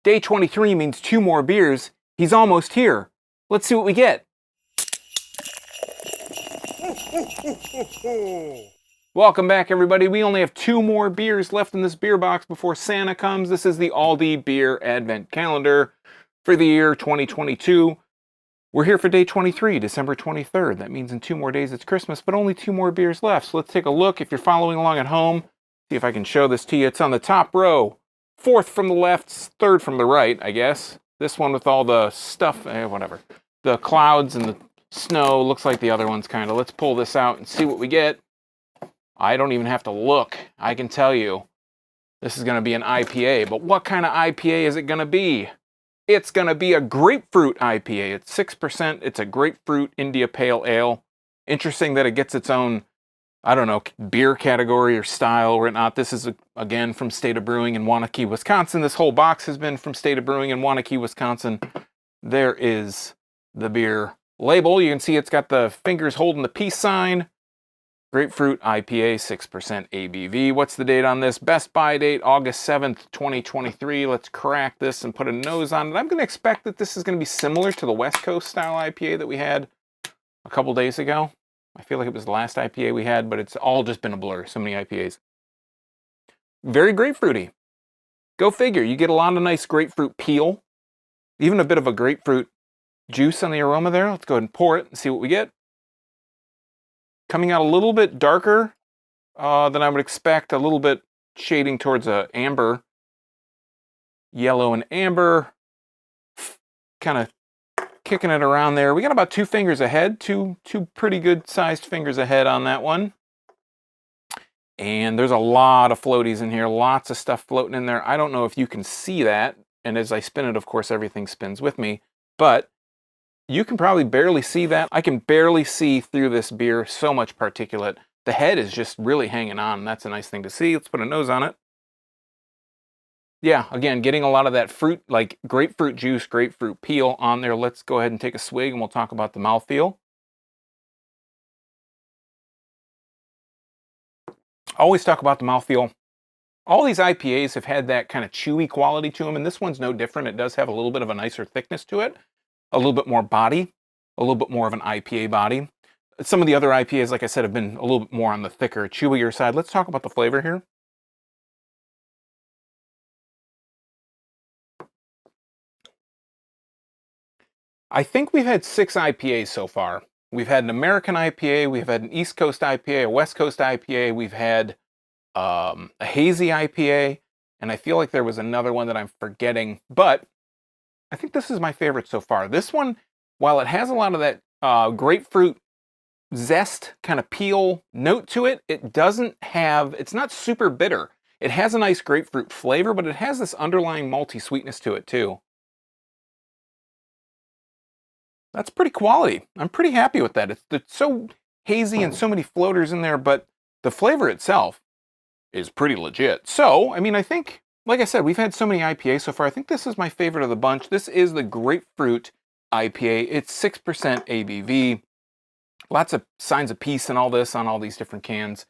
Day 23 means 2 more beers. He's almost here. Let's see what we get. Welcome back, everybody. We only have 2 more beers left in this beer box before Santa comes. This is the Aldi Beer Advent Calendar for the year 2022. We're here for day 23, December 23rd. That means in 2 more days it's Christmas, but only 2 more beers left. So let's take a look. If you're following along at home, see if I can show this to you. It's on the top row. 4th from the left, 3rd from the right, I guess. This one with all the stuff, whatever. The clouds and the snow looks like the other one's kind of. Let's pull this out and see what we get. I don't even have to look. I can tell you this is going to be an IPA. But what kind of IPA is it going to be? It's going to be a grapefruit IPA. It's 6%. It's a grapefruit India Pale Ale. Interesting that it gets its own, I don't know, beer category or style or whatnot. This is, again, from State of Brewing in Waunakee, Wisconsin. This whole box has been from State of Brewing in Waunakee, Wisconsin. There is the beer label. You can see it's got the fingers holding the peace sign. Grapefruit IPA, 6% ABV. What's the date on this? Best buy date, August 7th, 2023. Let's crack this and put a nose on it. I'm going to expect that this is going to be similar to the West Coast style IPA that we had a couple days ago. I feel like it was the last IPA we had, but it's all just been a blur. So many IPAs. Very grapefruity. Go figure. You get a lot of nice grapefruit peel. Even a bit of a grapefruit juice on the aroma there. Let's go ahead and pour it and see what we get. Coming out a little bit darker than I would expect. A little bit shading towards a amber. Yellow and amber. Kind of kicking it around there. We got about 2 fingers ahead. Two pretty good sized fingers ahead on that one. And there's a lot of floaties in here. Lots of stuff floating in there. I don't know if you can see that. And as I spin it, of course, everything spins with me. But you can probably barely see that. I can barely see through this beer. So much particulate. The head is just really hanging on. That's a nice thing to see. Let's put a nose on it. Yeah, again, getting a lot of that fruit, like grapefruit juice, grapefruit peel on there. Let's go ahead and take a swig and we'll talk about the mouthfeel. Always talk about the mouthfeel. All these IPAs have had that kind of chewy quality to them, and this one's no different. It does have a little bit of a nicer thickness to it, a little bit more body, a little bit more of an IPA body. Some of the other IPAs, like I said, have been a little bit more on the thicker, chewier side. Let's talk about the flavor here. I think we've had 6 IPAs so far. We've had an American IPA, we've had an East Coast IPA, a West Coast IPA, we've had a hazy IPA, and I feel like there was another one that I'm forgetting, but I think this is my favorite so far. This one, while it has a lot of that grapefruit zest kind of peel note to it, it's not super bitter. It has a nice grapefruit flavor, but it has this underlying malty sweetness to it too. That's pretty quality. I'm pretty happy with that. It's so hazy and so many floaters in there, but the flavor itself is pretty legit. So, I mean, I think, like I said, we've had so many IPAs so far. I think this is my favorite of the bunch. This is the grapefruit IPA. It's 6% ABV. Lots of signs of peace and all this on all these different cans.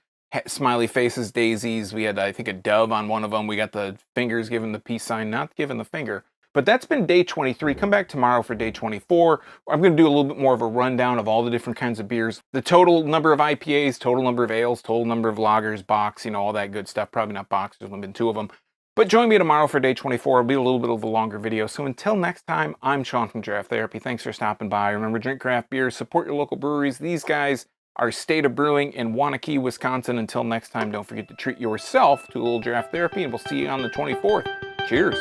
Smiley faces, daisies. We had, I think, a dove on one of them. We got the fingers giving the peace sign, not giving the finger. But that's been day 23. Come back tomorrow for day 24. I'm going to do a little bit more of a rundown of all the different kinds of beers. The total number of IPAs, total number of ales, total number of lagers, box, you know, all that good stuff. Probably not box, there's only been 2 of them. But join me tomorrow for day 24. It'll be a little bit of a longer video. So until next time, I'm Sean from Draft Therapy. Thanks for stopping by. Remember, drink craft beer, support your local breweries. These guys are State of Brewing in Waunakee, Wisconsin. Until next time, don't forget to treat yourself to a little draft therapy, and we'll see you on the 24th. Cheers.